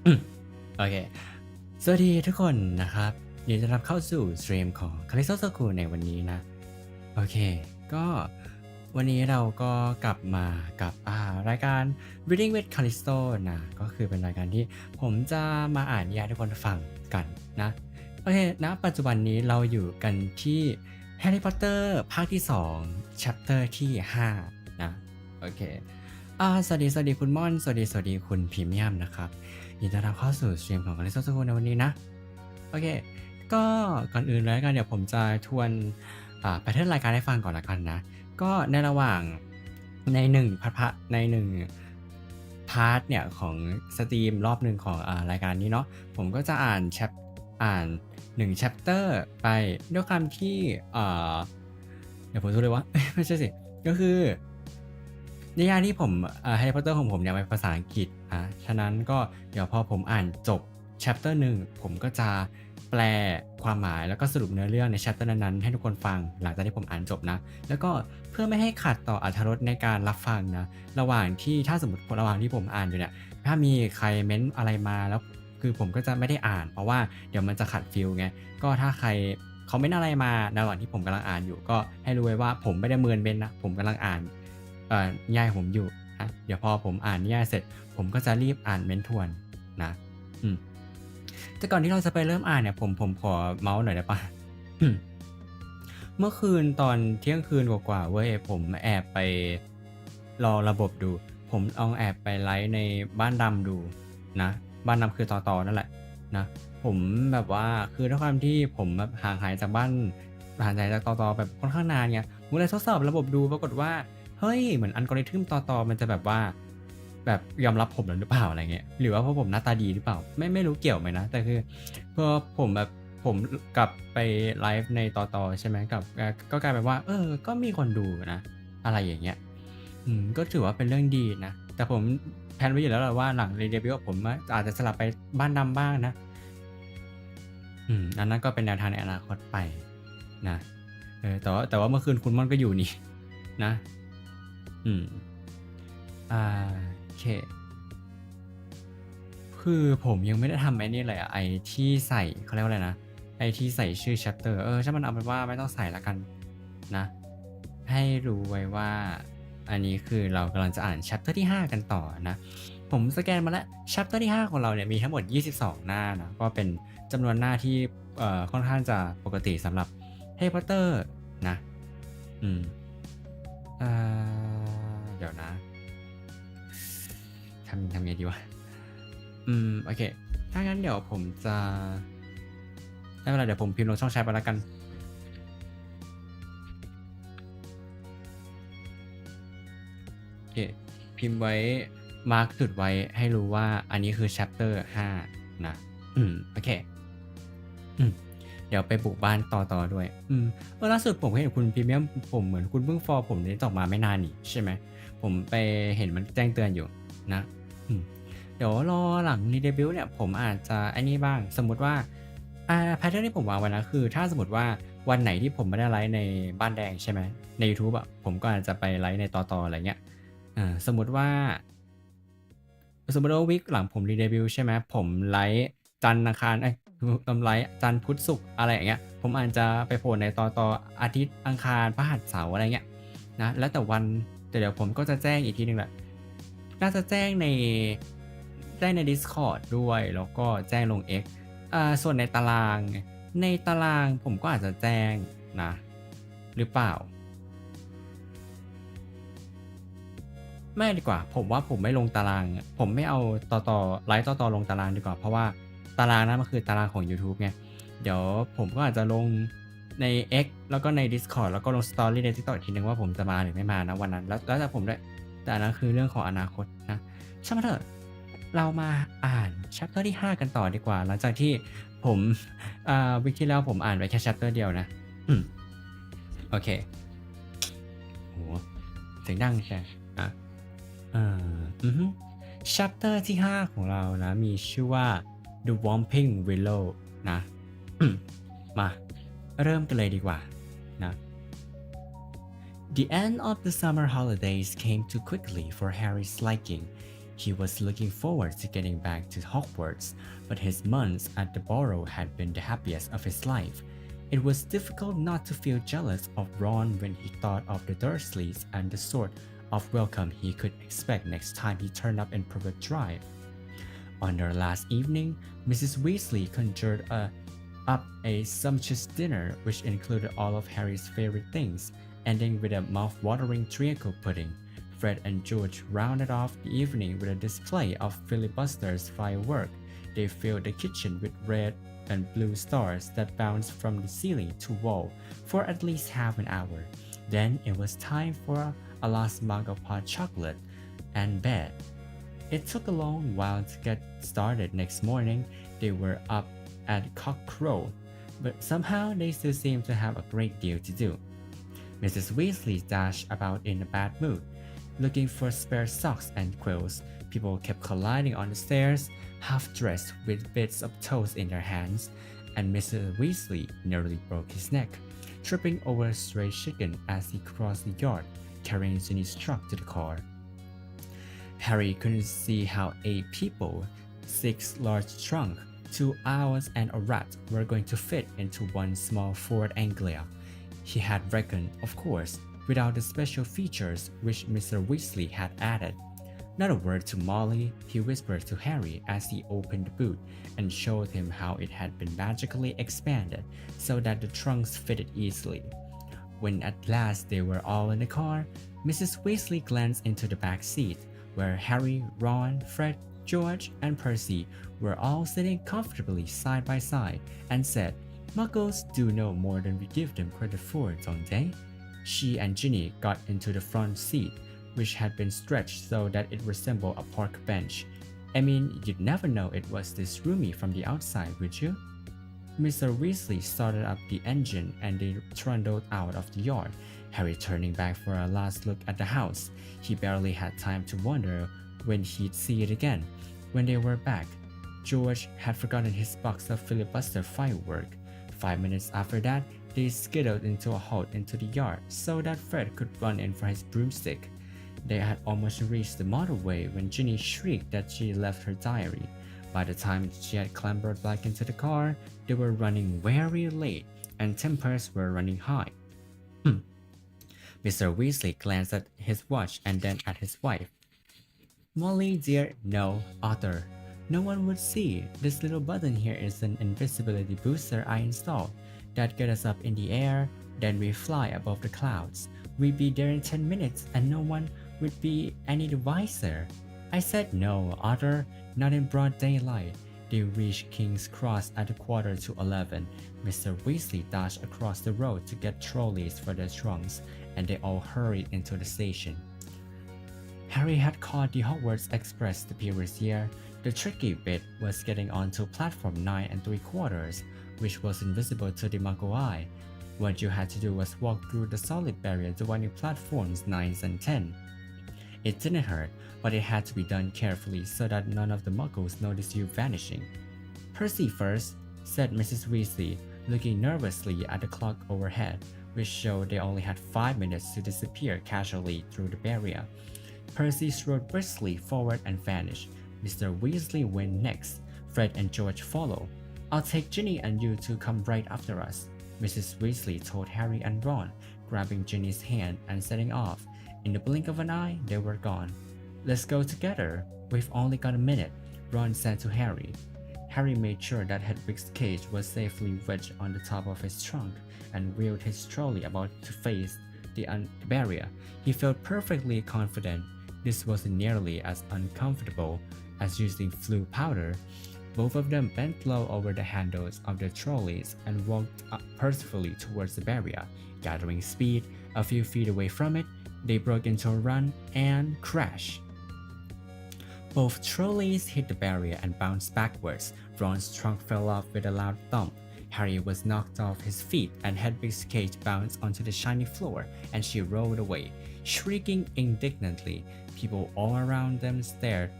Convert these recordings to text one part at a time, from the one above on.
หึ โอเคสวัสดีทุกคนนะครับยินดีต้อนรับเข้าสู่สตรีมของ CallistoSoCool ในวันนี้นะโอเคก็วันนี้เราก็กลับมากับรายการ Reading with Callisto นะก็คือเป็นรายการที่ผมจะมาอ่านนิยายให้ทุกคนฟังกันนะโอเคณปัจจุบันนี้เราอยู่กันที่ Harry Potter ภาคที่2 chapter ที่5นะโอเคสวัสดีคุณม่อนสวัสดีคุณพรีเมียมนะครับยินดีต้อนรับเข้าสู่สตรีมของ CallistoSoCool ในวันนี้นะโอเคก็ก่อนอื่นเลยกันเดี๋ยวผมจะทวนแพทเทิร์นรายการให้ฟังก่อนละกันนะก็ในระหว่างใน1 พาร์ทเนี่ยของสตรีมรอบหนึ่งของรายการนี้เนาะผมก็จะอ่าน1 chapter ไปด้วยคำที่เดี๋ยวผมดูเลยว่า ไม่ใช่สิก็คือนิยายที่ผมแฮร์รี่พอตเตอร์ของผมเนี่ยเป็นภาษาอังกฤษฉะนั้นก็เดี๋ยวพอผมอ่านจบ chapter 1ผมก็จะแปลความหมายแล้วก็สรุปเนื้อเรื่องใน chapter นั้นๆให้ทุกคนฟังหลังจากที่ผมอ่านจบนะแล้วก็เพื่อไม่ให้ขัดต่ออรรถรสในการรับฟังนะระหว่างที่ถ้าสมมติระหว่างที่ผมอ่านอยู่เนี่ยถ้ามีใครเม้นอะไรมาแล้วคือผมก็จะไม่ได้อ่านเพราะว่าเดี๋ยวมันจะขัดฟิลไงก็ถ้าใครคอมเมนต์อะไรมาในระหว่างที่ผมกำลังอ่านอยู่ก็ให้รู้ไว้ว่าผมไม่ได้เมินเบนนะผมกำลังอ่านนิยายผมอยู่นะเดี๋ยวพอผมอ่านนิยายเสร็จผมก็จะรีบอ่านเม้นทวนนะแต่ก่อนที่เราจะไปเริ่มอ่านเนี่ยผมขอเมาส์หน่อยได้ปะ เมื่อคืนตอนเที่ยงคืนกว่าๆเว้ยผมแอบไปลองระบบดูผมลองแอบไปไลฟ์ในบ้านดำดูนะบ้านดำคือตอนั่นแหละนะผมแบบว่าคือด้วยความที่ผมแบบห่างหายจากตอแบบค่อนข้างนานไงผมเลยทดสอบระบบดูปรากฏว่าเฮ้ยเหมือนอัลกอริทึมตอมันจะแบบว่าแบบยอมรับผมแล้วหรือเปล่าอะไรเงี้ยหรือว่าเพราะผมหน้าตาดีหรือเปล่าไม่รู้เกี่ยวไหมนะแต่คือพอผมกลับไปไลฟ์ในตอใช่ไหมกับก็กลายเป็นว่าก็มีคนดูนะอะไรอย่างเงี้ยก็ถือว่าเป็นเรื่องดีนะแต่ผมแพลนไว้อยู่แล้วแหละว่าหลังรีเดบิวต์ผมอาจจะสลับไปบ้านดำบ้างนะอันนั้นก็เป็นแนวทางในอนาคตไปนะแต่ว่าเมื่อคืนคุณม่อนก็อยู่นี่นะโอเคคือผมยังไม่ได้ทำไอ้นี่เลยไอ้ที่ใส่เขาเรียกว่าอะไรนะไอ้ที่ใส่ชื่อ chapter ช่างมันเอาเป็นว่าไม่ต้องใส่ละกันนะให้รู้ไว้ว่าอันนี้คือเรากำลังจะอ่าน chapter ที่5กันต่อนะผมสแกนมาแล้ว chapter ที่5ของเราเนี่ยมีทั้งหมด22หน้านะก็เป็นจำนวนหน้าที่ค่อนข้างจะปกติสำหรับ Harry Potter นะเดี๋ยวนะทำไงดีวะโอเคถ้างั้นเดี๋ยวผมจะได้เวลาเดี๋ยวผมพิมพ์ลงช่องแชทไปแล้วกันโอเคพิมพ์ไว้มาร์คจุดไว้ให้รู้ว่าอันนี้คือ chapter 5นะโอเคเดี๋ยวไปบุกบ้านต่อด้วยล่าสุดผมเห็นคุณพรีเมียมผมเหมือนคุณเพิ่งฟอลผมนี้ออกมาไม่นานนี่ใช่ไหมผมไปเห็นมันแจ้งเตือนอยู่นะเดี๋ยวรอหลังรีเดบิวต์เนี่ยผมอาจจะไอ้นี่บ้างสมมุติว่าแพทเทิร์นที่ผมวางไว้นะคือถ้าสมมติว่าวันไหนที่ผมไม่ได้ไลฟ์ในบ้านแดงใช่ไหมใน YouTube ผมก็อาจจะไปไลฟ์ในตออะไรเงี้ยสมมติว่าวิคหลังผมรีเดบิวต์ใช่ไหมผมไลฟ์จันทร์อังคารไลฟ์จันทร์พุธศุกร์อะไรอย่างเงี้ยผมอาจจะไปโผล่ในตออาทิตย์อังคารพฤหัสเสาร์อะไรเงี้ยนะแล้วแต่วันแต่เดี๋ยวผมก็จะแจ้งอีกทีนึงแหละน่าจะแจ้งในDiscord ด้วยแล้วก็แจ้งลง X ส่วนในตารางผมก็อาจจะแจ้งนะหรือเปล่าไม่ดีกว่าผมว่าผมไม่ลงตารางผมไม่เอาไลฟ์ต่อลงตารางดีกว่าเพราะว่าตารางนั้นมันคือตารางของ YouTube ไงเดี๋ยวผมก็อาจจะลงใน X แล้วก็ใน Discord แล้วก็ลง Story ใน TikTok อีกทีนึงว่าผมจะมาหรือไม่มานะวันนั้นแล้วแต่ผมด้วยแต่อันนั้นคือเรื่องของอนาคตนะช่างมันเถอะเรามาอ่าน chapter ที่5กันต่อดีกว่าหลังจากที่ผมวิกที่แล้วผมอ่านไปแค่ chapter เดียวนะโอเคโหเสียงดังใช่chapter ที่5ของเรานะมีชื่อว่า The Whomping Willow นะมาเริ่มกันเลยดีกว่านะ The end of the summer holidays came too quickly for Harry's liking. He was looking forward to getting back to Hogwarts, but his months at the Burrow had been the happiest of his life. It was difficult not to feel jealous of Ron when he thought of the Dursleys and the sort of welcome he could expect next time he turned up in Privet Drive. On their last evening, Mrs. Weasley conjured up a sumptuous dinner which included all of Harry's favorite things, ending with a mouth-watering treacle pudding. Fred and George rounded off the evening with a display of filibusters firework. They filled the kitchen with red and blue stars that bounced from the ceiling to wall for at least half an hour. Then it was time for a last mug of hot chocolate and bed. It took a long while to get started. Next morning, they were up at cockcrow, but somehow they still seemed to have a great deal to do. Mrs. Weasley dashed about in a bad mood, looking for spare socks and quills. People kept colliding on the stairs, half dressed with bits of toast in their hands, and Mr. Weasley nearly broke his neck, tripping over a stray chicken as he crossed the yard, carrying Ginny's truck to the car. Harry couldn't see how 8 people, 6 large trunks, 2 owls and a rat were going to fit into one small Ford Anglia. He had reckoned, of course, without the special features which Mr. Weasley had added. Not a word to Molly, he whispered to Harry as he opened the boot and showed him how it had been magically expanded so that the trunks fitted easily. When at last they were all in the car, Mrs. Weasley glanced into the back seat, where Harry, Ron, Fred, George, and Percy were all sitting comfortably side by side, and said, "Muggles do know more than we give them credit for, don't they?" She and Ginny got into the front seat, which had been stretched so that it resembled a park bench. I mean, you'd never know it was this roomy from the outside, would you? Mr. Weasley started up the engine and they trundled out of the yard, Harry turning back for a last look at the house. He barely had time to wonder when he'd see it again. When they were back, George had forgotten his box of filibuster firework. 5 minutes after that, they skittled into a halt into the yard so that Fred could run in for his broomstick. They had almost reached the motorway when Ginny shrieked that she left her diary. By the time she had clambered back into the car, they were running very late and tempers were running high. Mr. Weasley glanced at his watch and then at his wife. "Molly, dear, no, Arthur. No one would see. This little button here is an invisibility booster I installed that gets us up in the air, then we fly above the clouds. We'd be there in 10 minutes and no one would be any the wiser." I said no, Arthur, not in broad daylight. They reached King's Cross at 11:15. Mr. Weasley dashed across the road to get trolleys for their trunks, and they all hurried into the station. Harry had caught the Hogwarts Express the previous year. The tricky bit was getting onto platform 9 3/4, which was invisible to the Muggle eye. What you had to do was walk through the solid barrier dividing platforms 9 and 10. It didn't hurt, but it had to be done carefully so that none of the Muggles noticed you vanishing. "Percy first," said Mrs. Weasley, looking nervously at the clock overhead, which showed they only had 5 minutes to disappear casually through the barrier. Percy strode briskly forward and vanished. Mr. Weasley went next. Fred and George followed. "I'll take Ginny and you two come right after us," Mrs. Weasley told Harry and Ron, grabbing Ginny's hand and setting off. In the blink of an eye, they were gone. "Let's go together. We've only got a minute," Ron said to Harry. Harry made sure that Hedwig's cage was safely wedged on the top of his trunk and wheeled his trolley about to face the barrier. He felt perfectly confident. This wasn't nearly as uncomfortable as using flu powder. Both of them bent low over the handles of their trolleys and walked purposefully towards the barrier. Gathering speed, a few feet away from it, they broke into a run and crash. Both trolleys hit the barrier and bounced backwards. Ron's trunk fell off with a loud thump. Harry was knocked off his feet and Hedwig's cage bounced onto the shiny floor and she rolled away, shrieking indignantly. People all around them stared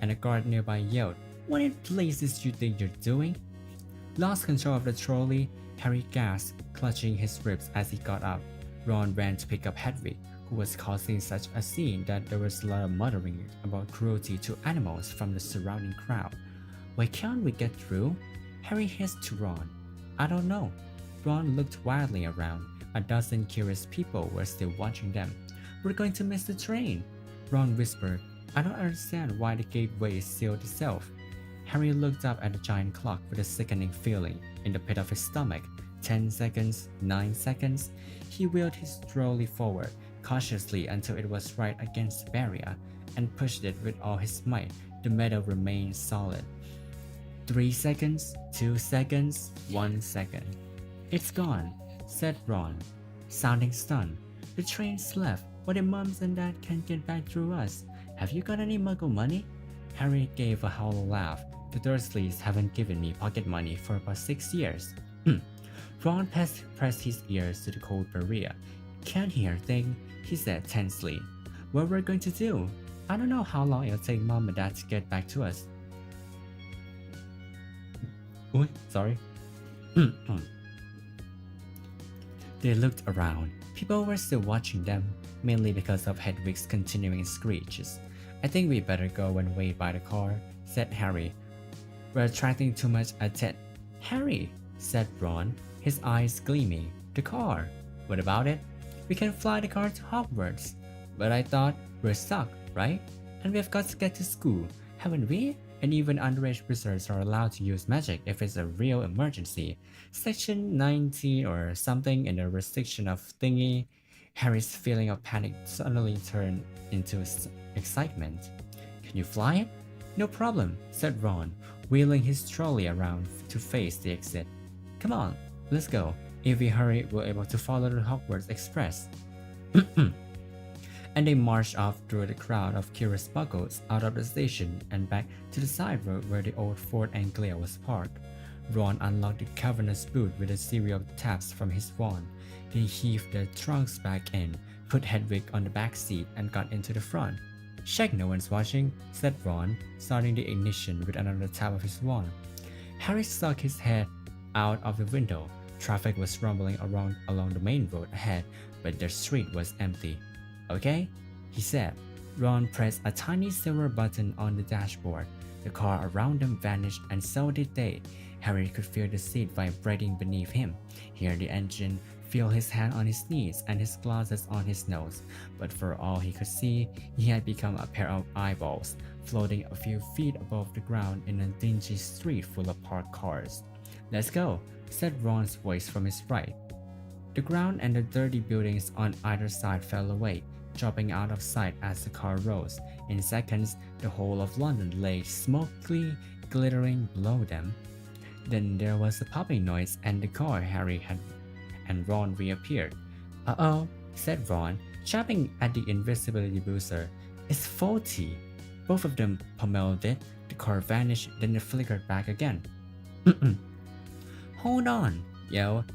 and a guard nearby yelled, "What in blazes do you think you're doing?" Lost control of the trolley, Harry gasped, clutching his ribs as he got up. Ron ran to pick up Hedwig. who was causing such a scene that there was a lot of muttering about cruelty to animals from the surrounding crowd. Why can't we get through? Harry hissed to Ron. I don't know. Ron looked wildly around. A dozen curious people were still watching them. We're going to miss the train, Ron whispered. I don't understand why the gateway sealed itself. Harry looked up at the giant clock with a sickening feeling in the pit of his stomach. 10 seconds, 9 seconds. He wheeled his trolley forward, cautiously until it was right against the barrier, and pushed it with all his might. The metal remained solid. 3 seconds, 2 seconds, 1 second. It's gone, said Ron, sounding stunned. The train's left, but the mums and dad can't get back through us. Have you got any muggle money? Harry gave a hollow laugh. The Dursleys haven't given me pocket money for about 6 years. Ron pressed his ears to the cold barrier. Can't hear a thing, he said tensely. What we're going to do? I don't know how long it'll take mom and dad to get back to us. Ooh, sorry. They looked around. People were still watching them, mainly because of Hedwig's continuing screeches. I think we better go and wait by the car, said Harry. We're attracting too much attention. Harry, said Ron, his eyes gleaming. The car. What about it? We can fly the car to Hogwarts. But I thought we're stuck, right? And we've got to get to school, haven't we? And even underage wizards are allowed to use magic if it's a real emergency. Section 19 or something in the restriction of thingy. Harry's feeling of panic suddenly turned into excitement. Can you fly it? No problem, said Ron, wheeling his trolley around to face the exit. Come on, let's go. If we hurry, we're able to follow the Hogwarts Express. And they marched off through the crowd of curious muggles out of the station and back to the side road where the old Fort Anglia was parked. Ron unlocked the cavernous boot with a series of taps from his wand. They heaved their trunks back in, put Hedwig on the back seat, and got into the front. Check no one's watching, said Ron, starting the ignition with another tap of his wand. Harry stuck his head out of the window. Traffic was rumbling along the main road ahead, but the street was empty. Okay, he said. Ron pressed a tiny silver button on the dashboard. The car around them vanished, and so did they. Harry could feel the seat vibrating beneath him, hear the engine, feel his hand on his knees and his glasses on his nose. But for all he could see, he had become a pair of eyeballs, floating a few feet above the ground in a dingy street full of parked cars. Let's go, said Ron's voice from his right. The ground and the dirty buildings on either side fell away, dropping out of sight as the car rose. In seconds, the whole of London lay smoky, glittering below them. Then there was a popping noise, and the car and Ron reappeared. Uh-oh, said Ron, chopping at the invisibility booster. It's faulty. Both of them pummeled it. The car vanished, then it flickered back again. Hold on,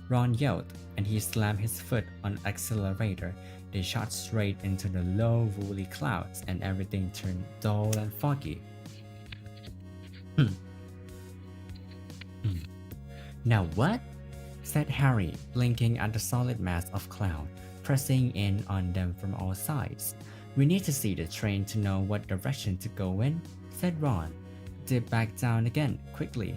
Ron yelled, and he slammed his foot on the accelerator. They shot straight into the low, woolly clouds, and everything turned dull and foggy. Now what? Said Harry, blinking at the solid mass of cloud, pressing in on them from all sides. We need to see the train to know what direction to go in, said Ron. Dip back down again, quickly.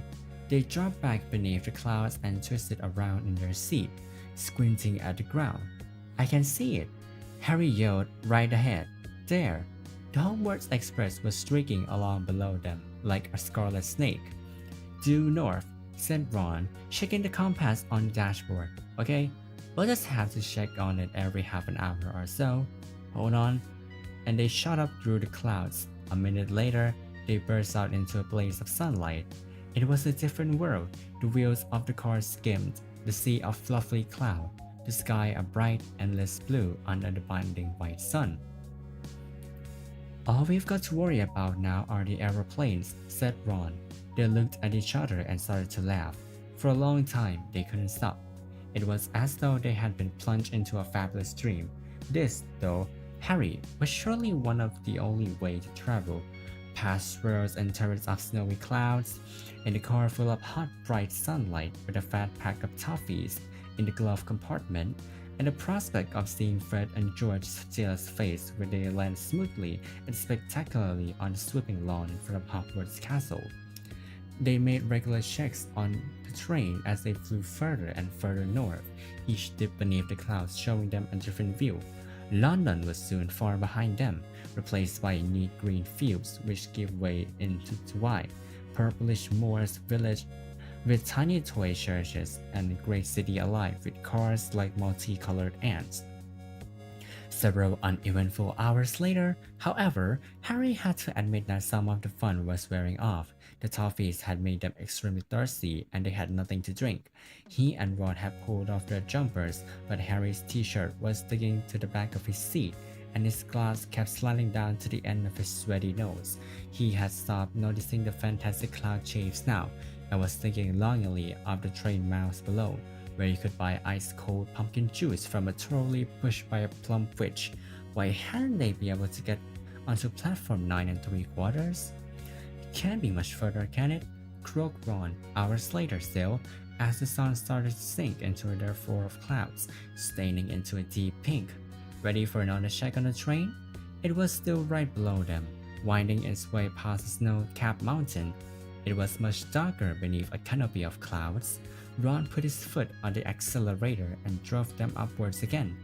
They dropped back beneath the clouds and twisted around in their seat, squinting at the ground. I can see it, Harry yelled right ahead. There! The Hogwarts Express was streaking along below them like a scarlet snake. Due north, said Ron, shaking the compass on the dashboard. Okay, we'll just have to check on it every half an hour or so. Hold on. And they shot up through the clouds. A minute later, they burst out into a blaze of sunlight. It was a different world. The wheels of the car skimmed, the sea a fluffy cloud, the sky a bright, endless blue under the blinding white sun. All we've got to worry about now are the aeroplanes, said Ron. They looked at each other and started to laugh. For a long time, they couldn't stop. It was as though they had been plunged into a fabulous dream. This, though, Harry, was surely one of the only way to travel. Past swirls and turrets of snowy clouds, in the car full of hot, bright sunlight with a fat pack of toffees in the glove compartment, and the prospect of seeing Fred and George Steele's face where they land smoothly and spectacularly on the sweeping lawn in front of Hogwarts Castle. They made regular checks on the train as they flew further and further north, each dip beneath the clouds showing them a different view. London was soon far behind them, replaced by neat green fields which give way into wide, purplish moors village with tiny toy churches and a great city alive with cars like multicolored ants. Several uneventful hours later, however, Harry had to admit that some of the fun was wearing off. The toffees had made them extremely thirsty and they had nothing to drink. He and Ron had pulled off their jumpers, but Harry's t-shirt was sticking to the back of his seat and his glass kept sliding down to the end of his sweaty nose. He had stopped noticing the fantastic cloud shapes now and was thinking longingly of the train miles below, where you could buy ice-cold pumpkin juice from a trolley pushed by a plump witch. Why hadn't they been able to get onto platform 9 3/4? Can't be much further, can it? Croaked Ron, hours later still, as the sun started to sink into their floor of clouds, staining into a deep pink. Ready for another check on the train? It was still right below them, winding its way past a snow-capped mountain. It was much darker beneath a canopy of clouds. Ron put his foot on the accelerator and drove them upwards again,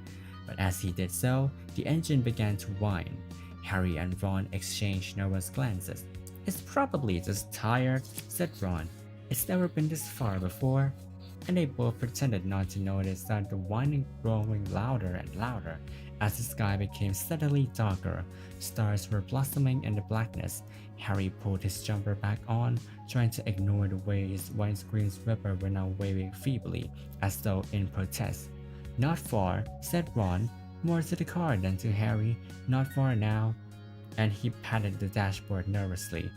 but as he did so, the engine began to whine. Harry and Ron exchanged nervous glances. "It's probably just tired," said Ron. "It's never been this far before." And they both pretended not to notice that the whining growing louder and louder as the sky became steadily darker. Stars were blossoming in the blackness. Harry pulled his jumper back on, trying to ignore the way his windscreen's ripper were now waving feebly, as though in protest. "Not far," said Ron, more to the car than to Harry. "Not far now." And he patted the dashboard nervously.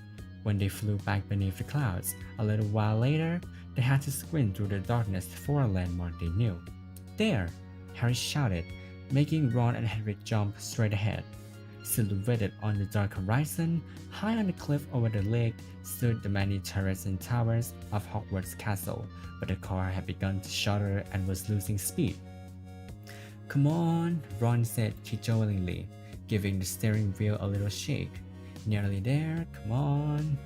When they flew back beneath the clouds, a little while later, they had to squint through the darkness for a landmark they knew. "There!" Harry shouted, making Ron and Hedwig jump straight ahead. Silhouetted on the dark horizon, high on the cliff over the lake, stood the many turrets and towers of Hogwarts Castle, but the car had begun to shudder and was losing speed. "Come on," Ron said cajolingly, giving the steering wheel a little shake. "Nearly there, come on."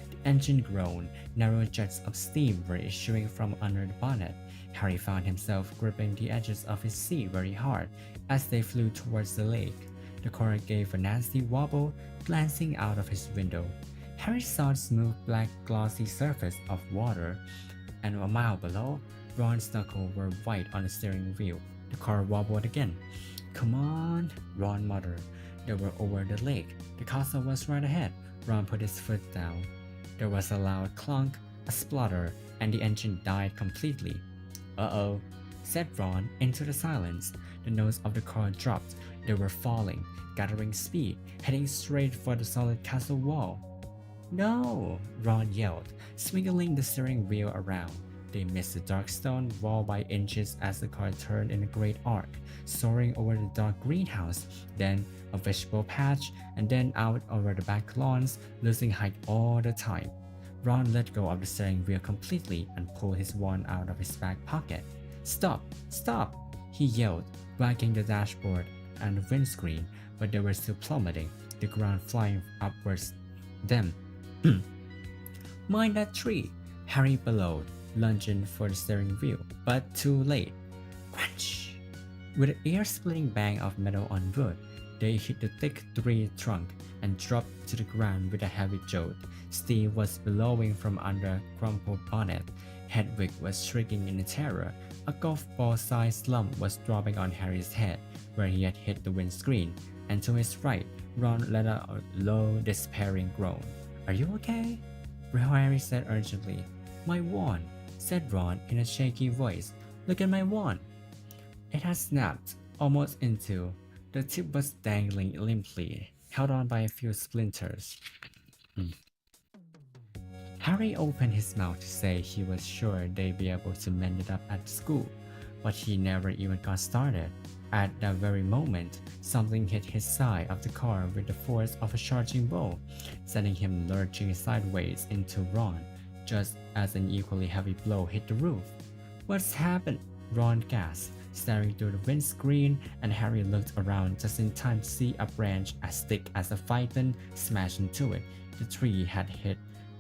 The engine groaned. Narrow jets of steam were issuing from under the bonnet. Harry found himself gripping the edges of his seat very hard as they flew towards the lake. The car gave a nasty wobble, glancing out of his window. Harry saw the smooth black glossy surface of water, and a mile below, Ron's knuckles were white on the steering wheel. The car wobbled again. "Come on," Ron muttered. They were over the lake. The castle was right ahead. Ron put his foot down. There was a loud clunk, a splutter, and the engine died completely. "Uh-oh," said Ron into the silence. The nose of the car dropped. They were falling, gathering speed, heading straight for the solid castle wall. "No!" Ron yelled, swiggling the steering wheel around. They missed the dark stone wall by inches as the car turned in a great arc, soaring over the dark greenhouse, then a vegetable patch, and then out over the back lawns, losing height all the time. Ron let go of the steering wheel completely and pulled his wand out of his back pocket. "Stop! Stop!" he yelled, whacking the dashboard and the windscreen, but they were still plummeting, the ground flying upwards them. "Mind that tree!" Harry bellowed, lunging for the steering wheel, but too late. Crunch! With an ear-splitting bang of metal on wood, they hit the thick tree trunk and dropped to the ground with a heavy jolt. Steam was billowing from under a crumpled bonnet. Hedwig was shrieking in terror. A golf ball-sized lump was dropping on Harry's head, where he had hit the windscreen, and to his right, Ron let out a low, despairing groan. "Are you okay?" Harry said urgently. "My wand," said Ron in a shaky voice. "Look at my wand." It had snapped, almost in two. The tip was dangling limply, held on by a few splinters. Harry opened his mouth to say he was sure they'd be able to mend it up at school, but he never even got started. At that very moment, something hit his side of the car with the force of a charging bull, sending him lurching sideways into Ron, just as an equally heavy blow hit the roof. "What's happened?" Ron gasped, staring through the windscreen, and Harry looked around just in time to see a branch as thick as a python smash into it. The tree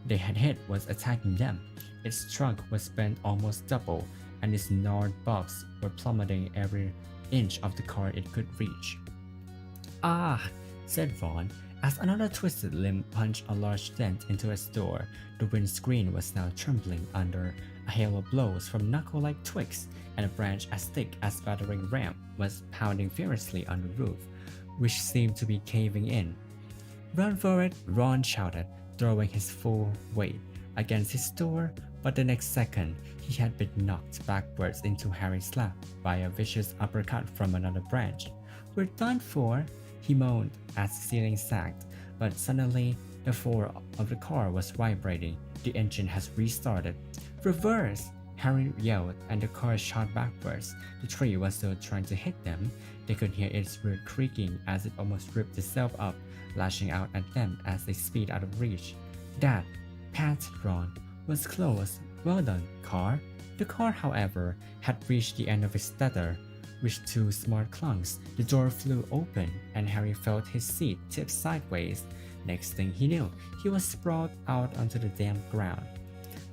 they had hit was attacking them. Its trunk was bent almost double, and its gnarled bulbs were plummeting every inch of the car it could reach. Ah, said Ron, as another twisted limb punched a large dent into its door. The windscreen was now trembling under a hail of blows from knuckle-like twigs, and a branch as thick as a battering ram was pounding furiously on the roof, which seemed to be caving in. Run for it, Ron shouted, throwing his full weight against his door, but the next second he had been knocked backwards into Harry's lap by a vicious uppercut from another branch. We're done for, he moaned as the ceiling sagged, but suddenly the floor of the car was vibrating. The engine has restarted. Reverse! Harry yelled, and the car shot backwards. The tree was still trying to hit them. They could hear its wood creaking as it almost ripped itself up, lashing out at them as they sped out of reach. That, panted Ron, was close. Well done, car. The car, however, had reached the end of its tether. With two smart clunks, the door flew open, and Harry felt his seat tip sideways. Next thing he knew, he was sprawled out onto the damp ground.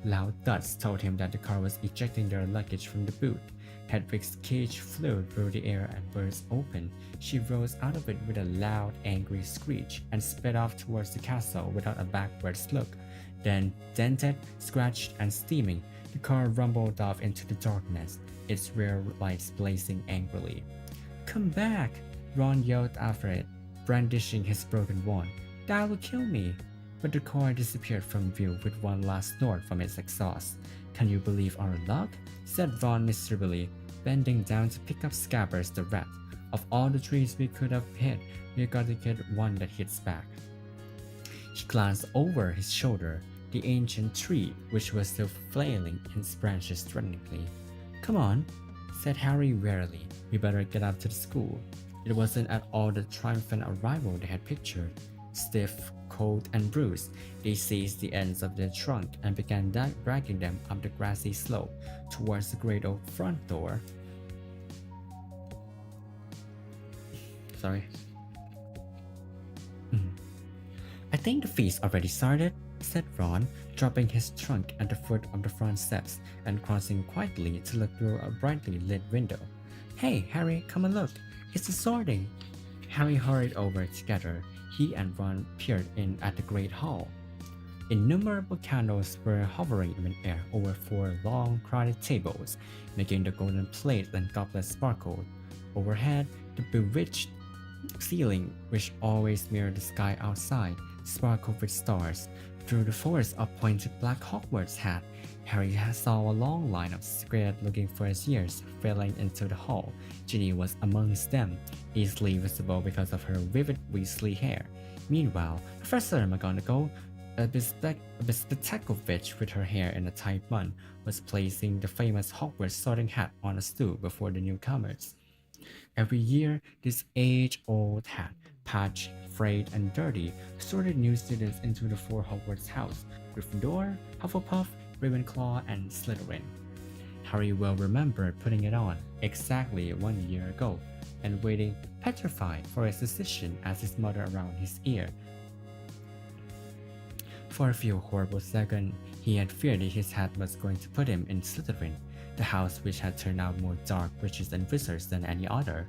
Loud thuds told him that the car was ejecting their luggage from the boot. Hedwig's cage flew through the air and burst open. She rose out of it with a loud, angry screech and sped off towards the castle without a backwards look. Then, dented, scratched, and steaming, the car rumbled off into the darkness, its rear lights blazing angrily. Come back! Ron yelled after it, brandishing his broken wand. That will kill me! But the car disappeared from view with one last snort from its exhaust. Can you believe our luck? Said Ron miserably, bending down to pick up Scabbers the rat. Of all the trees we could have hit, we got to get one that hits back. He glanced over his shoulder, the ancient tree, which was still flailing its branches threateningly. Come on, said Harry wearily. We better get up to the school. It wasn't at all the triumphant arrival they had pictured. Stiff, cold, and bruised, they seized the ends of their trunk and began dragging them up the grassy slope towards the great oak front door. Sorry. I think the feast already started, said Ron, dropping his trunk at the foot of the front steps and crossing quietly to look through a brightly lit window. Hey, Harry, come and look. It's the sorting. Harry hurried over together. He and Ron peered in at the great hall. Innumerable candles were hovering in midair over 4 long, crowded tables, making the golden plates and goblets sparkle. Overhead, the bewitched ceiling, which always mirrored the sky outside, sparkled with stars. Through the forest of pointed black Hogwarts hat, Harry saw a long line of scared looking for his years filling into the hall. Ginny was amongst them, easily visible because of her vivid Weasley hair. Meanwhile, Professor McGonagall, a bespectacled witch with her hair in a tight bun, was placing the famous Hogwarts sorting hat on a stool before the newcomers. Every year, this age-old hat, patched, frayed, and dirty, sorted new students into the 4 Hogwarts house: Gryffindor, Hufflepuff, Ravenclaw, and Slytherin. Harry well remembered putting it on exactly 1 year ago and waiting petrified for his decision as his mother around his ear. For a few horrible seconds, he had feared that his hat was going to put him in Slytherin, the house which had turned out more dark witches and wizards than any other.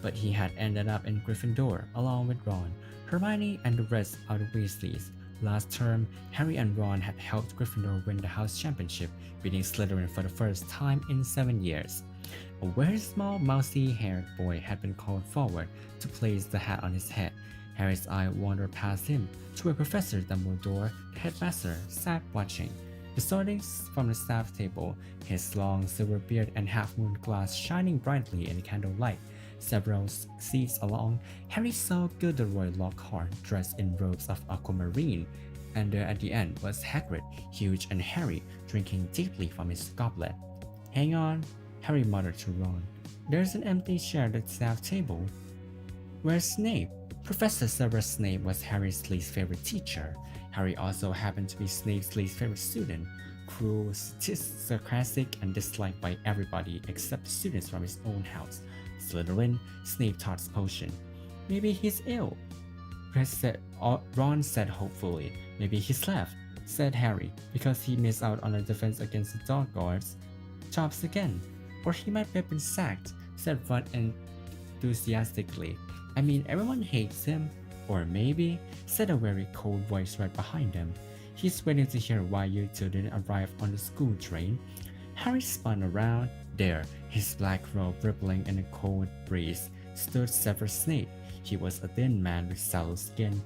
But he had ended up in Gryffindor along with Ron, Hermione, and the rest of the Weasleys. Last term, Harry and Ron had helped Gryffindor win the house championship, beating Slytherin for the first time in 7 years. A very small, mousy-haired boy had been called forward to place the hat on his head. Harry's eye wandered past him to where Professor Dumbledore, the headmaster, sat watching. The sortings from the staff table, his long silver beard and half-moon glass shining brightly in the candlelight. Several seats along, Harry saw Gilderoy Lockhart dressed in robes of aquamarine, and there at the end was Hagrid, huge and hairy, drinking deeply from his goblet. Hang on, Harry muttered to Ron. There's an empty chair at the staff table. Where's Snape? Professor Severus Snape was Harry's least favorite teacher. Harry also happened to be Snape's least favorite student, cruel, sarcastic, and disliked by everybody except the students from his own house. Slytherin, Snape taught potion. Maybe he's ill, Ron said hopefully. Maybe he's left, said Harry, because he missed out on a defense against the Dark Guards. Jobs again. Or he might have been sacked, said Ron enthusiastically. I mean, everyone hates him. Or maybe, said a very cold voice right behind them. He's waiting to hear why you two didn't arrive on the school train. Harry spun around. There, his black robe rippling in a cold breeze, stood Severus Snape. He was a thin man with sallow skin,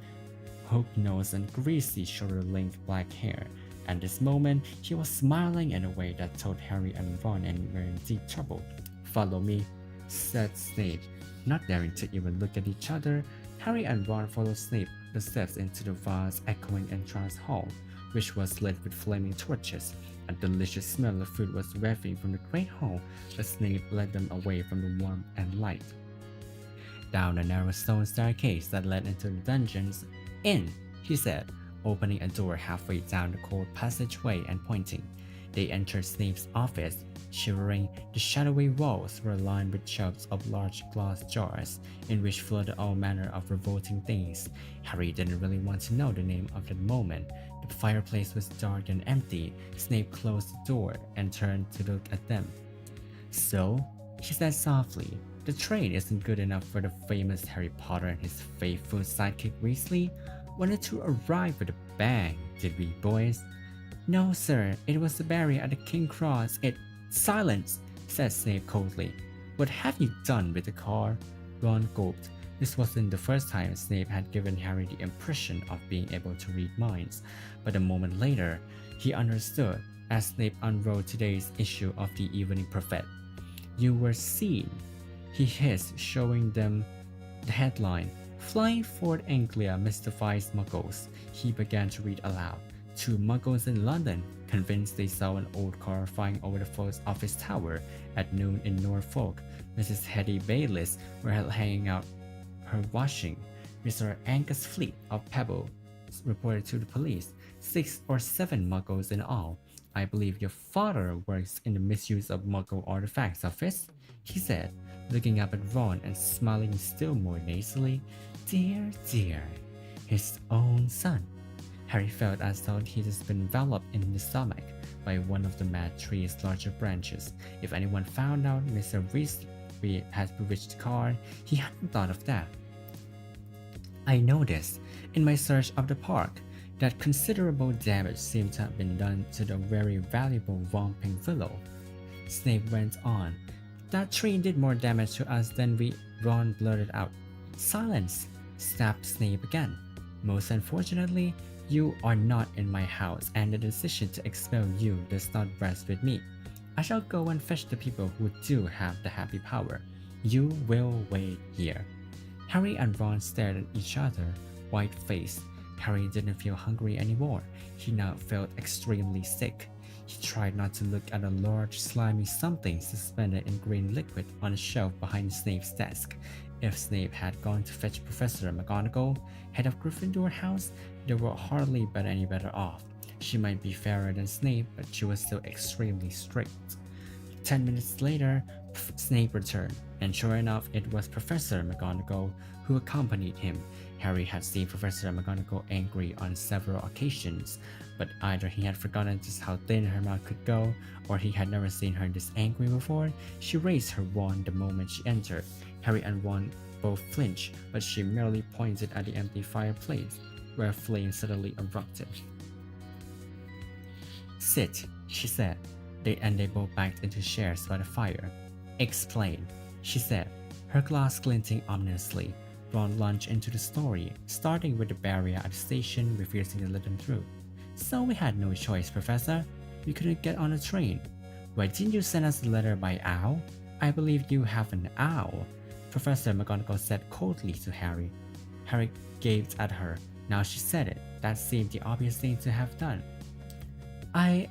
hooked nose, and greasy shoulder-length black hair. At this moment, he was smiling in a way that told Harry and Ron and were in deep trouble. Follow me, said Snape. Not daring to even look at each other, Harry and Ron followed Snape up the steps into the vast, echoing entrance hall, which was lit with flaming torches. A delicious smell of food was wafting from the great hall, but Snape led them away from the warmth and light. Down a narrow stone staircase that led into the dungeons. In, he said, opening a door halfway down the cold passageway and pointing. They entered Snape's office. Shivering, the shadowy walls were lined with shelves of large glass jars, in which floated all manner of revolting things. Harry didn't really want to know the name of the moment. The fireplace was dark and empty. Snape closed the door and turned to look at them. So, he said softly, the train isn't good enough for the famous Harry Potter and his faithful sidekick Weasley. Wanted to arrive with a bang, did we, boys? No, sir, it was the barrier at the King Cross. Silence, said Snape coldly. What have you done with the car? Ron gulped. This wasn't the first time Snape had given Harry the impression of being able to read minds, but a moment later, he understood as Snape unrolled today's issue of the Evening Prophet. You were seen, he hissed, showing them the headline. Flying Ford Anglia mystifies Muggles. He began to read aloud. 2 Muggles in London, convinced they saw an old car flying over the post office tower at noon in Norfolk. Mrs. Hetty Bayliss were hanging out her washing. Mr. Angus Fleet of Pebble reported to the police. 6 or 7 Muggles in all. I believe your father works in the misuse of Muggle artifacts office, he said, looking up at Ron and smiling still more nasally. Dear, dear, his own son. Harry felt as though he'd just been enveloped in the stomach by one of the mad tree's larger branches. If anyone found out Mr. Weasley had bewitched the car, he hadn't thought of that. I noticed, in my search of the park, that considerable damage seemed to have been done to the very valuable Whomping Willow. Snape went on. That tree did more damage to us than we. Ron blurted out. Silence, snapped Snape again. Most unfortunately, you are not in my house, and the decision to expel you does not rest with me. I shall go and fetch the people who do have the happy power. You will wait here. Harry and Ron stared at each other, white-faced. Harry didn't feel hungry anymore. He now felt extremely sick. He tried not to look at a large, slimy something suspended in green liquid on a shelf behind Snape's desk. If Snape had gone to fetch Professor McGonagall, head of Gryffindor House, they would hardly be any better off. She might be fairer than Snape, but she was still extremely strict. 10 minutes later, Snape returned, and sure enough, it was Professor McGonagall who accompanied him. Harry had seen Professor McGonagall angry on several occasions, but either he had forgotten just how thin her mouth could go, or he had never seen her this angry before. She raised her wand the moment she entered. Harry and Ron both flinched, but she merely pointed at the empty fireplace, where a flame suddenly erupted. Sit, she said. They both backed into chairs by the fire. Explain, she said, her glass glinting ominously. Ron lunged into the story, starting with the barrier at the station, refusing to let them through. So we had no choice, Professor. We couldn't get on a train. Why didn't you send us a letter by owl? I believe you have an owl, Professor McGonagall said coldly to Harry. Harry gazed at her. Now she said it. That seemed the obvious thing to have done. I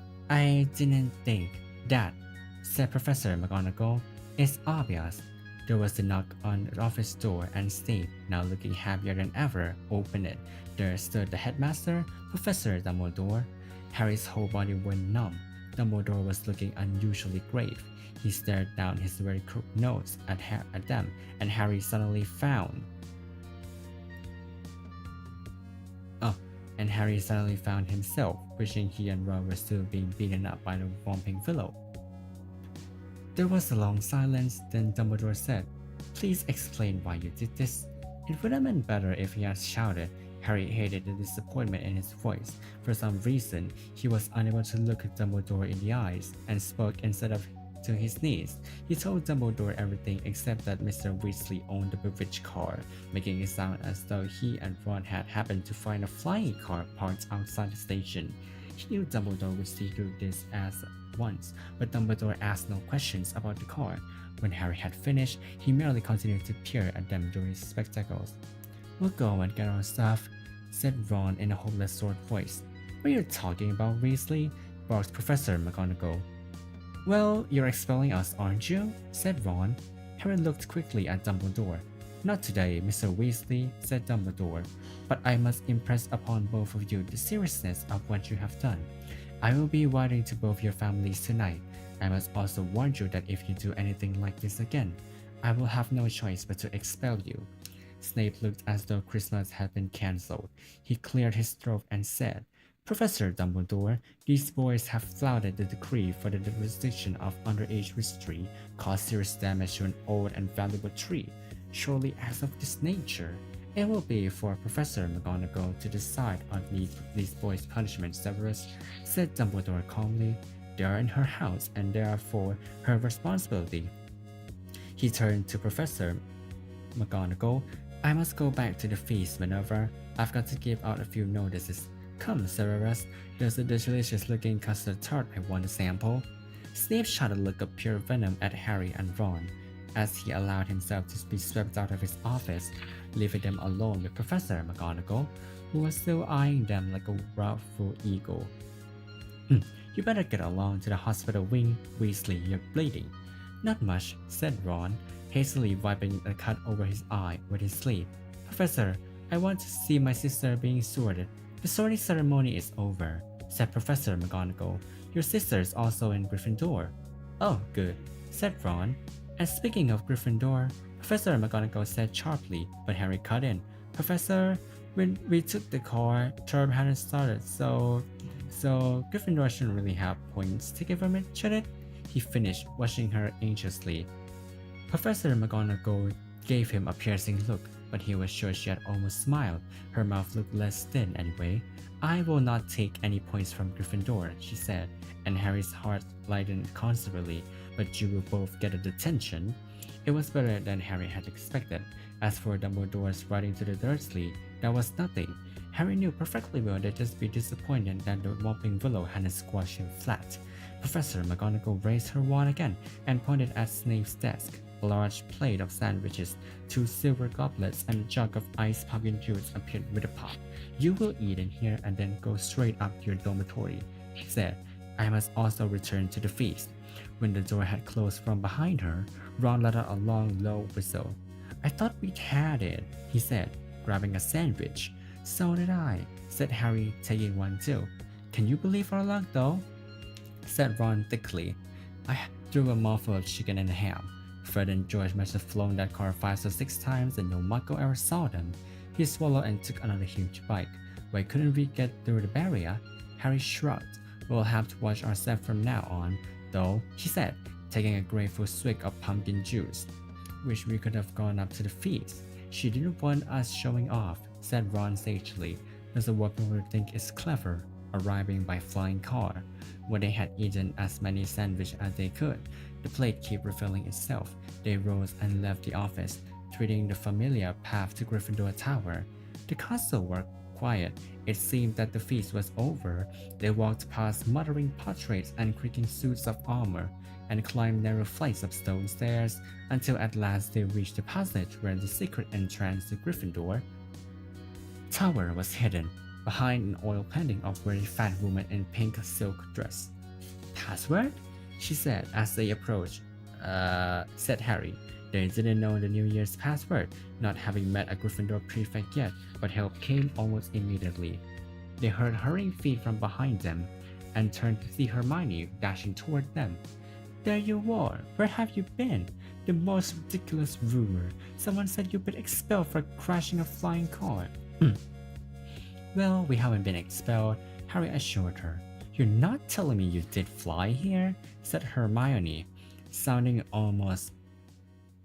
didn't think that, said Professor McGonagall. It's obvious. There was a knock on the office door, and Snape, now looking happier than ever, opened it. There stood the headmaster, Professor Dumbledore. Harry's whole body went numb. Dumbledore was looking unusually grave. He stared down his very crooked nose at them, and Harry suddenly found. And Harry suddenly found himself wishing he and Ron were still being beaten up by the Whomping Willow. There was a long silence, then Dumbledore said, "Please explain why you did this." It would have been better if he had shouted. Harry hated the disappointment in his voice. For some reason, he was unable to look at Dumbledore in the eyes, and spoke instead of to his niece. He told Dumbledore everything except that Mr. Weasley owned the bewitched car, making it sound as though he and Ron had happened to find a flying car parked outside the station. He knew Dumbledore would see through this as once, but Dumbledore asked no questions about the car. When Harry had finished, he merely continued to peer at them through his spectacles. "We'll go and get our stuff," said Ron in a hopeless sort of voice. "What are you talking about, Weasley?" barked Professor McGonagall. "Well, you're expelling us, aren't you?" said Ron. Harry looked quickly at Dumbledore. "Not today, Mr. Weasley," said Dumbledore, "but I must impress upon both of you the seriousness of what you have done. I will be writing to both your families tonight. I must also warn you that if you do anything like this again, I will have no choice but to expel you." Snape looked as though Christmas had been cancelled. He cleared his throat and said, "Professor Dumbledore, these boys have flouted the decree for the jurisdiction of underage wizardry, caused serious damage to an old and valuable tree. Surely acts of this nature. It will be for Professor McGonagall to decide on these boys' punishment, Severus," said Dumbledore calmly. "They are in her house and therefore her responsibility." He turned to Professor McGonagall. "I must go back to the feast, Minerva. I've got to give out a few notices. Come, Severus, there's a delicious-looking custard tart I want to sample." Snape shot a look of pure venom at Harry and Ron as he allowed himself to be swept out of his office, leaving them alone with Professor McGonagall, who was still eyeing them like a wrathful eagle. "You better get along to the hospital wing, Weasley, you're bleeding." "Not much," said Ron, hastily wiping a cut over his eye with his sleeve. "Professor, I want to see my sister being sorted." "The sorting ceremony is over," said Professor McGonagall. "Your sister is also in Gryffindor." "Oh, good," said Ron. "And speaking of Gryffindor," Professor McGonagall said sharply, but Harry cut in. "Professor, when we took the car, term hadn't started, so Gryffindor shouldn't really have points taken from it, should it?" He finished, watching her anxiously. Professor McGonagall gave him a piercing look, but he was sure she had almost smiled. Her mouth looked less thin anyway. "I will not take any points from Gryffindor," she said, and Harry's heart lightened considerably. "But you will both get a detention." It was better than Harry had expected. As for Dumbledore's writing to the Dursley, that was nothing. Harry knew perfectly well they'd just be disappointed that the Whomping Willow hadn't squashed him flat. Professor McGonagall raised her wand again and pointed at Snape's desk. A large plate of sandwiches, 2 silver goblets, and a jug of iced pumpkin juice appeared with a pop. "You will eat in here and then go straight up to your dormitory," he said. "I must also return to the feast." When the door had closed from behind her, Ron let out a long, low whistle. "I thought we'd had it," he said, grabbing a sandwich. "So did I," said Harry, taking one too. "Can you believe our luck, though?" said Ron thickly. "I threw a mouthful of chicken and ham. Fred and George must have flown that car 5 or 6 times and no Muggle ever saw them." He swallowed and took another huge bite. "Why couldn't we get through the barrier?" Harry shrugged. "We'll have to watch ourselves from now on, though," he said, taking a grateful swig of pumpkin juice. "Wish we could have gone up to the feast. She didn't want us showing off," said Ron sagely. "Does a woman would think is clever, arriving by flying car." When they had eaten as many sandwiches as they could, the plate kept refilling itself. They rose and left the office, treading the familiar path to Gryffindor Tower. The castle were quiet. It seemed that the feast was over. They walked past muttering portraits and creaking suits of armor, and climbed narrow flights of stone stairs until at last they reached the passage where the secret entrance to Gryffindor Tower was hidden, behind an oil painting of a very fat woman in pink silk dress. "Password?" she said as they approached. Said Harry. They didn't know the New Year's password, not having met a Gryffindor prefect yet, but help came almost immediately. They heard hurrying feet from behind them and turned to see Hermione dashing toward them. There you are. Where have you been? The most ridiculous rumor. Someone said you've been expelled for crashing a flying car. Well, we haven't been expelled, Harry assured her. You're not telling me you did fly here? Said Hermione, sounding almost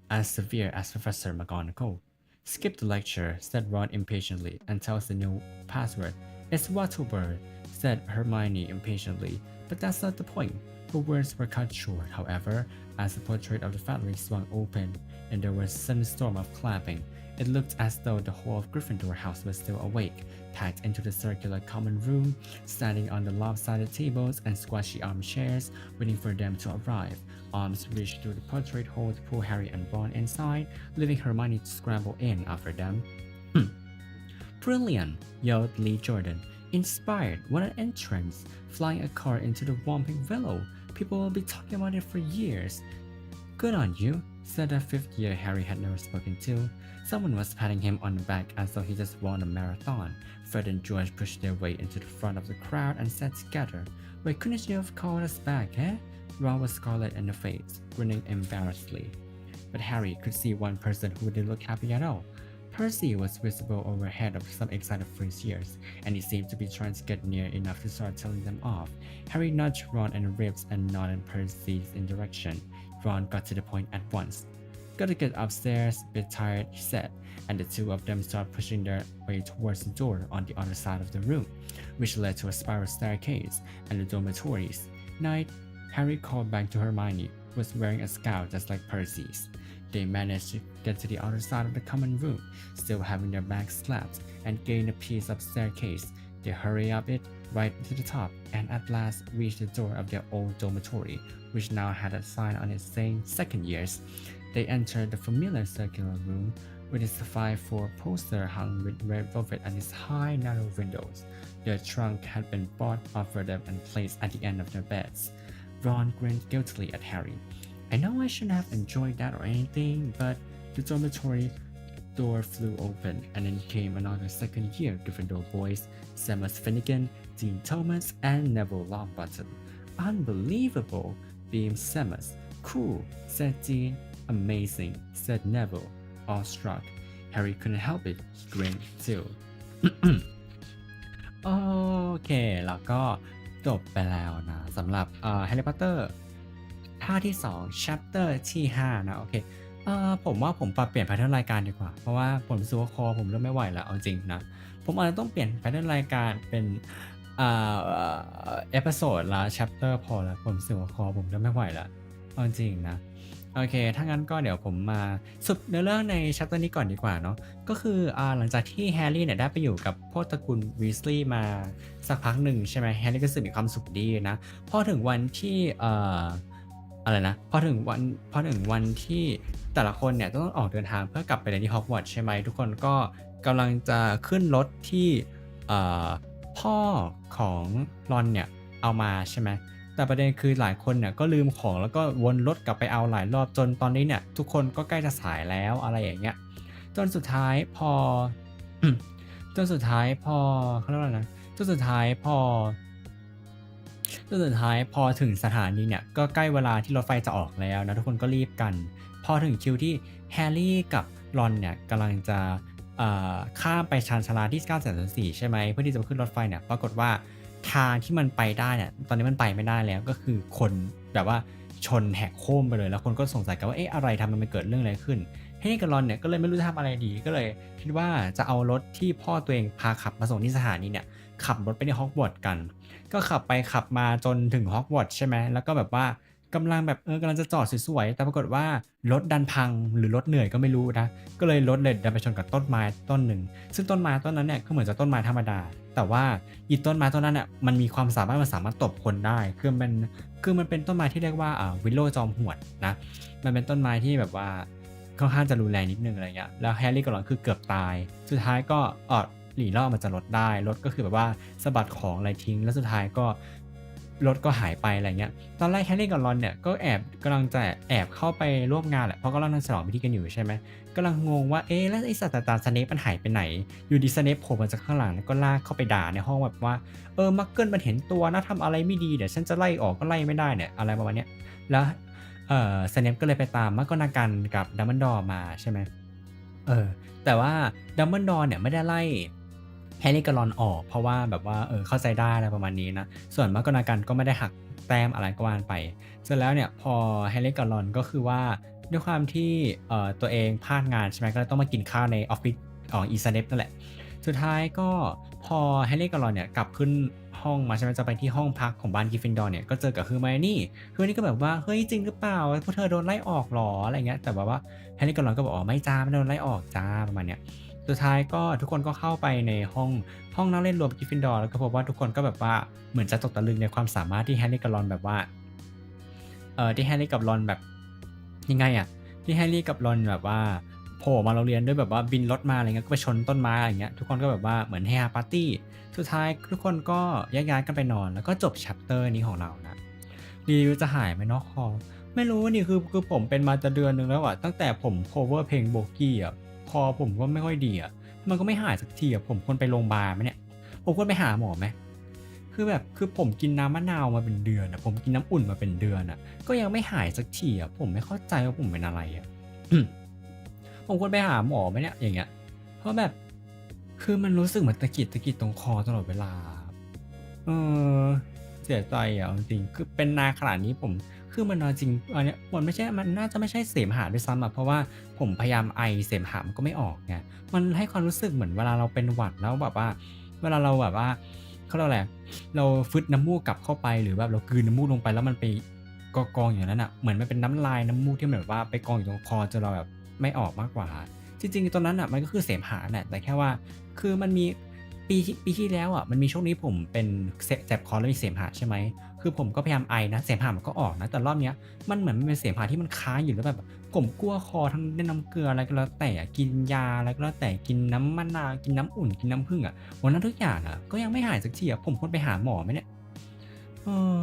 as severe as Professor McGonagall. Skip the lecture, said Ron impatiently, and tell us the new password. It's Wattlebird, said Hermione impatiently, but that's not the point. Her words were cut short, however, as the portrait of the family swung open, and there was a sudden storm of clapping. It looked as though the whole of Gryffindor house was still awake, packed into the circular common room, standing on the lopsided tables and squashy armchairs, waiting for them to arrive. Arms reached through the portrait hole to pull Harry and Ron inside, leaving Hermione to scramble in after them. Brilliant, yelled Lee Jordan. Inspired, what an entrance! Flying a car into the Whomping Willow. People will be talking about it for years. Good on you, said a fifth year Harry had never spoken to. Someone was patting him on the back as though he just won a marathon. Fred and George pushed their way into the front of the crowd and sat together. Why couldn't you have called us back, eh? Ron was scarlet in the face, grinning embarrassedly. But Harry could see one person who didn't look happy at all. Percy was visible overhead of some excited first years, and he seemed to be trying to get near enough to start telling them off. Harry nudged Ron in the ribs and nodded Percy's in direction. Ron got to the point at once. Gotta get upstairs, a bit tired, he said, and the two of them started pushing their way towards the door on the other side of the room, which led to a spiral staircase and the dormitories. Night, Harry called back to Hermione, who was wearing a scout just like Percy's. They managed to get to the other side of the common room, still having their backs slapped, and gained a piece of staircase. They hurried up it right to the top, and at last reached the door of their old dormitory, which now had a sign on it saying second years. They entered the familiar circular room, with its 5'4" poster hung with red velvet and its high, narrow windows. Their trunk had been brought up for them and placed at the end of their beds. Ron grinned guiltily at Harry. I know I shouldn't have enjoyed that or anything, but the dormitory door flew open, and in came another second-year Gryffindor boys, Seamus Finnegan, Dean Thomas, and Neville Longbottom. Unbelievable, beamed Seamus. Cool, said Dean. Amazing, said Neville, awestruck. Harry couldn't help it, he grinned too. โอเคแล้วก็จบไปแล้วนะสำหรับแฮร์รี่พอตเตอร์ภาคที่2 chapter ที่5นะโอเคผมว่าผมปรับเปลี่ยนแพทเทิร์นรายการดีกว่าเพราะว่าผมรู้สึกว่าคอผมเริ่มไม่ไหวแล้วเอาจริงนะผมอาจจะต้องเปลี่ยนแพทเทิร์นรายการเป็นเอพิโซดละ chapter พอแล้วผมรู้สึกว่าคอผมเริ่มไม่ไหวแล้วเอาจริงนะโอเคถ้างั้นก็เดี๋ยวผมมาสรุปเนื้อเรื่องใน chapter นี้ก่อนดีกว่าเนาะก็คือหลังจากที่แฮร์รี่เนี่ยได้ไปอยู่กับพวกตระกูลวีสลีย์มาสักพักหนึ่งใช่ไหมแฮร์รี่ก็รู้สึกมีความสุขดีนะพอถึงวันที่อะไรนะพอถึงวันที่แต่ละคนเนี่ยต้องออกเดินทางเพื่อกลับไปเรียนที่ฮอกวอตส์ใช่ไหมทุกคนก็กำลังจะขึ้นรถที่พ่อของรอนเนี่ยเอามาใช่ไหมแต่ประเด็นคือหลายคนเนี่ยก็ลืมของแล้วก็วนรถกลับไปเอาหลายรอบจนตอนนี้เนี่ยทุกคนก็ใกล้จะสายแล้วอะไรอย่างเงี้ยจนสุดท้ายพอเขาเรียกว่าอะไรนะจนสุดท้ายพอถึงสถานีเนี่ยก็ใกล้เวลาที่รถไฟจะออกแล้วนะทุกคนก็รีบกันพอถึงคิวที่แฮร์รี่กับรอนเนี่ยกำลังจะข้ามไปชานชาลาที่934ใช่ไหมเพื่อที่จะขึ้นรถไฟเนี่ยปรากฏว่าทางที่มันไปได้เนี่ยตอนนี้มันไปไม่ได้แล้วก็คือคนแบบว่าชนแหกโค้งไปเลยแล้วคนก็สงสัยกันว่าเอ๊ะอะไรทำมันเกิดเรื่องอะไรขึ้นแฮร์รี่กับรอนเนี่ยก็เลยไม่รู้จะทำอะไรดีก็เลยคิดว่าจะเอารถที่พ่อตัวเองพาขับมาส่งที่สถานีเนี่ยขับรถไปที่ฮอกวอตส์กันก็ขับไปขับมาจนถึงฮอกวอตส์ใช่ไหมแล้วก็แบบว่ากำลังจะจอดสวยๆแต่ปรากฏว่ารถดันพังหรือรถเหนื่อยก็ไม่รู้นะก็เลยรถเลยดันไปชนกับต้นไม้ต้นหนึ่งซึ่งต้นไม้ต้นนั้นเนี่ยก็เหมือนจะต้นไม้ธรรมดาแต่ว่าอีต้นไม้ต้นนั้นเนี่ยมันมีความสามารถมันสามารถตบคนได้คือมันเป็นต้นไม้ที่เรียกว่าวิลโลจอมหวดนะมันเป็นต้นไม้ที่แบบว่าค่อนข้างจะรุนแรงนิดนึงอะไรเงี้ยแล้วแฮร์รี่กับรอนคือเกือบตายสุดท้ายก็หลีล่อมันจะรถได้รถก็คือแบบว่าสะบัดของอะไรทิ้งแล้วสุดท้ายก็ รถก็หายไปอะไรเงี้ยตอนแรกแฮร์รี่กับรอนเนี่ยก็กำลังจะแอบเข้าไปร่วมงานแหละเพราะก็กำลังฉลองพิธีกันอยู่ใช่ไหมกำลังงงว่าแล้วไอ้ศาสตราจารย์สเนปมันหายไปไหนอยู่ดีสเนปโผล่มาจากข้างหลังแล้วก็ลากเข้าไปด่าในห้องแบบว่ามักเกิลมันเห็นตัวนะทำอะไรไม่ดีเดี๋ยวฉันจะไล่ออกก็ไล่ไม่ได้เนี่ยอะไรประมาณเนี้ยแล้วสเนปก็เลยไปตามมักกอนากันกับดัมเบิลดอร์มาใช่ไหมแต่ว่าดัมเบิลดอร์เนี่ยไม่ได้ไล่แฮร์รี่กับรอนออกเพราะว่าแบบว่าเข้าใจได้อะไรประมาณนี้นะส่วนมักกอนากันก็ไม่ได้หักแต้มอะไรก็ว่าไปเสร็จแล้วเนี่ยพอแฮร์รี่กับรอนก็คือว่าด้วยความที่ตัวเองพลาดงานใช่ไหมก็เลยต้องมากินข้าวในออฟฟิศของอีสเนปนั่นแหละสุดท้ายก็พอแฮร์รี่กับรอนเนี่ยกลับขึ้นห้องมาใช่ไหมจะไปที่ห้องพักของบ้านกริฟฟินดอร์เนี่ยก็เจอกับเฮอร์ไมโอนี่ก็แบบว่าเฮ้ยจริงหรือเปล่าพวกเธอโดนไล่ออกหรออะไรเงี้ยแต่แบบว่าแฮร์รี่กับรอนก็บอกอ๋อไม่จ้าไม่โดนไล่ออกจ้าประมาณเนี้ยสุดท้ายก็ทุกคนก็เข้าไปในห้องนั่งเล่นรวมกริฟฟินดอร์แล้วก็พบว่าทุกคนก็แบบว่าเหมือนจะตกตะลึงในความสามารถที่แฮร์รี่กับรอนแบบว่าที่แฮร์รี่กับรอนแบบยังไงอะที่แฮร์รี่กับรอนแบบว่าโผล่มาโรงเรียนด้วยแบบว่าบินรถมาอะไรเงี้ยก็ไปชนต้นไม้อะไรเงี้ยทุกคนก็แบบว่าเหมือนเฮฮาปาร์ตี้สุดท้ายทุกคนก็แยกย้ายกันไปนอนแล้วก็จบแชปเตอร์นี้ของเรานะรีวิวจะหายไหมเนาะคอไม่รู้นี่คือผมเป็นมาจะเดือนนึงแล้วอะตั้งแต่ผม cover เพลงโบกี้อะคอผมก็ไม่ค่อยดีอะมันก็ไม่หายสักทีอะผมควรไปโรงพยาบาลไหมเนี่ยผมควรไปหาหมอไหมคือผมกินน้ำมะนาวมาเป็นเดือนอะผมกินน้ำอุ่นมาเป็นเดือนอะก็ยังไม่หายสักทีอะผมไม่เข้าใจว่าผมเป็นอะไรอะ ผมควรไปหาหมอไหมเนี่ยอย่างเงี้ยเพราะแบบคือมันรู้สึกเหมือนตะกิดตรงคอตลอดเวลาเออเสียใจอะเอาจริงๆคือเป็นนานขนาดนี้ผมคือมันเอาจริงอันเนี้ยมันน่าจะไม่ใช่เสมหะด้วยซ้ำอะเพราะว่าผมพยายามไอเสมหะมันก็ไม่ออกไงมันให้ความรู้สึกเหมือนเวลาเราเป็นหวัดแล้วแบบว่าเวลาเราแบบว่าเขาเรียกอะไรเราฟึดน้ำมูกกลับเข้าไปหรือแบบเรากลืนน้ำมูกลงไปแล้วมันไปกองอย่างนั้นอะเหมือนมันเป็นน้ำลายน้ำมูกที่แบบว่าไปกองอยู่ตรงคอจนเราแบบไม่ออกมากกว่าจริงๆตอนนั้นอะมันก็คือเสมหะแหละแต่แค่ว่าคือมันมีปีที่แล้วอะมันมีช่วงนี้ผมเป็นเจ็บคอแล้วมีเสมหะใช่ไหมคือผมก็พยายามไอนะเสมหะมันก็ออกนะแต่รอบเนี้ยมันเหมือนมันเป็นเสมหะที่มันค้างอยู่แล้วแบบผมกลัวคอทั้งได้น้ำเกลืออะไรก็แล้วแต่กินยาอะไรก็แล้วแต่กินน้ำมะนาวกินน้ำอุ่นกินน้ำผึ้งอะวันนั้นทุกอย่างอะก็ยังไม่หายสักทีอะผมควรไปหาหมอไหมเนี่ย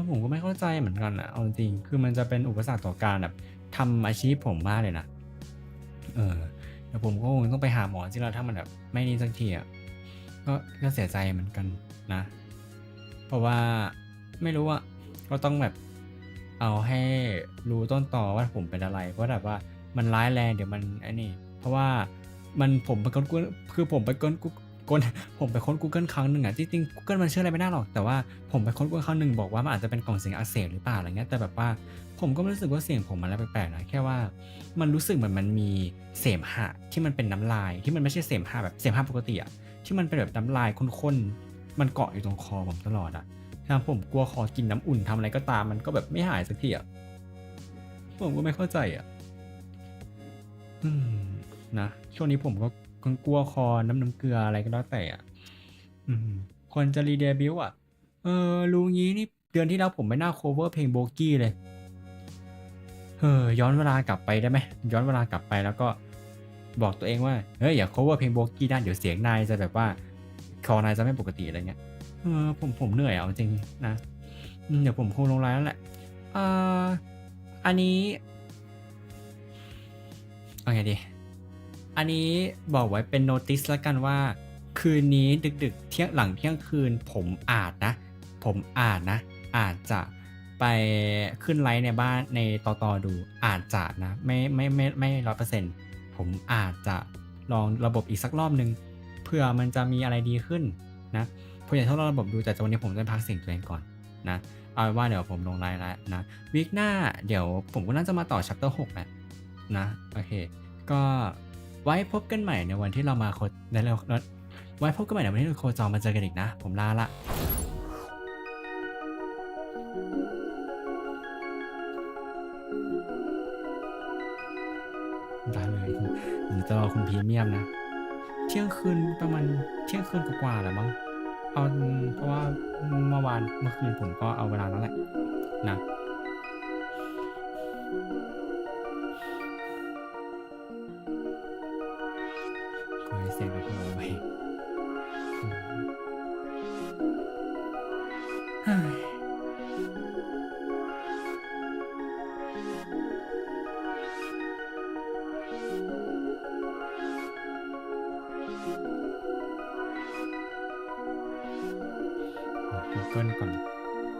ผมก็ไม่เข้าใจเหมือนกันอะเอาจริงๆคือมันจะเป็นอุปสรรคต่อการแบบทำอาชีพผมมากเลยนะเออ เดี๋ยวผมก็คงต้องไปหาหมอจริงแล้วถ้ามันแบบไม่นี่สักทีอ่ะก็เสียใจเหมือนกันนะเพราะว่าไม่รู้อ่ะก็ต้องแบบเอาให้รู้ต้นตอว่าผมเป็นอะไรเพราะแบบว่ามันร้ายแรงเดี๋ยวมันไอ้นี่เพราะว่าผมไปค้นคือผมไปค้นผมไปค้น Google ครั้งหนึ่งอ่ะจริงๆ Google มันเชื่ออะไรไม่ได้หรอกแต่ว่าผมไปค้น Google ครั้งหนึ่งบอกว่ามันอาจจะเป็นกล่องเสียงอักเสบหรือเปล่าอะไรเงี้ยแต่แบบว่าผมก็ไม่รู้สึกว่าเสียงผมมันอะไรแปลกๆนะแค่ว่า มันรู้สึกเหมือนมันมีเสมหะที่มันเป็นน้ำลายที่มันไม่ใช่เสมหะแบบเสมหะปกติอะที่มันเป็นแบบน้ำลายข้นๆมันเกาะอยู่ตรงคอผมตลอดอะทางผมกลัวคอกินน้ำอุ่นทำอะไรก็ตามมันก็แบบไม่หายสักทีอะผมก็ไม่เข้าใจอะอืมนะช่วงนี้ผมก็กลัวคอน้ำเกลืออะไรก็แล้วแต่อะคนจะรีเดบิวต์อะรู้งี้นี่เดือนที่แล้วผมไม่น่า cover เพลงโบกี้เลย ย้อนเวลากลับไปได้ไหมย้อนเวลากลับไปแล้วก็บอกตัวเองว่าเฮ้ยอย่า cover เพลงโบกี้นะเดี๋ยวเสียงนายจะแบบว่าคอนายจะไม่ปกติอะไรเงี้ยผมเหนื่อยเอาจริงนะเดี๋ยวผมคงลงไลน์แล้วแหละเอ่ออันนี้เอาไงดีอันนี้บอกไว้เป็นโน้ติสแล้วกันว่าคืนนี้ดึกๆหลังเที่ยงคืนผมอาจนะอาจจะไปขึ้นไลฟ์ในบ้านในต่อดูอาจจะนะไม่100%ผมอาจจะลองระบบอีกสักรอบนึงเผื่อมันจะมีอะไรดีขึ้นนะผมอยากทดลองระบบดูแต่วันนี้ผมจะพักเสียงตัวเองก่อนนะเอาเป็นว่าเดี๋ยวผมลงไลฟ์แล้วนะวีคหน้าเดี๋ยวผมก็น่าจะมาต่อ chapter 6แหละนะโอเคก็ไว้พบกันใหม่ในวันที่เรามาโคในเราไว้พบกันใหม่ในวันที่เราโคจรมาเจอกันอีกนะผมลาละได้เลยผมจะรอคุณพรีเมียมนะเที่ยงคืนประมาณเที่ยงคืนกว่าๆแหละมั้งเอาเพราะว่าเมื่อคืนผมก็เอาเวลาแล้วแหละนะขอให้เสียงกับผมไว้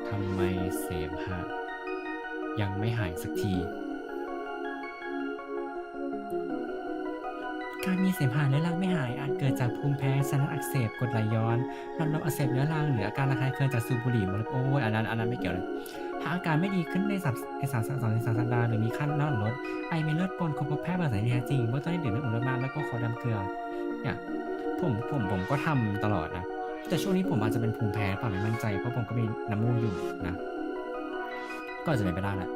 ทำไมเสมหะยังไม่หายสักที การมีเสมหะเรื้อรังไม่หายอาจเกิดจากภูมิแพ้ไซนัสอักเสบกรดไหลย้อนหลอดลมอักเสบเรื้อรังหรืออาการระคายเคืองจากสูบบุหรี่มลพิษโอ้ยอันนั้นไม่เกี่ยวเลยหากอาการไม่ดีขึ้นใน2-3 สัปดาห์หรือมีไข้น้ำลดไอมีเลือดปนควรพบแพทย์เบอร์สายที่แท้จริงเบื้องต้นให้ดื่มน้ำอุ่นมากๆแล้วก็ขอดำเกลือเนี่ยผมก็ทำตลอดนะแต่ช่วงนี้ผมอาจจะเป็นภูมิแพ้เปล่าไม่มั่นใจเพราะผมก็มีน้ำมูกอยู่นะก็อาจจะเป็นไปได้แหละ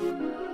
Thank you.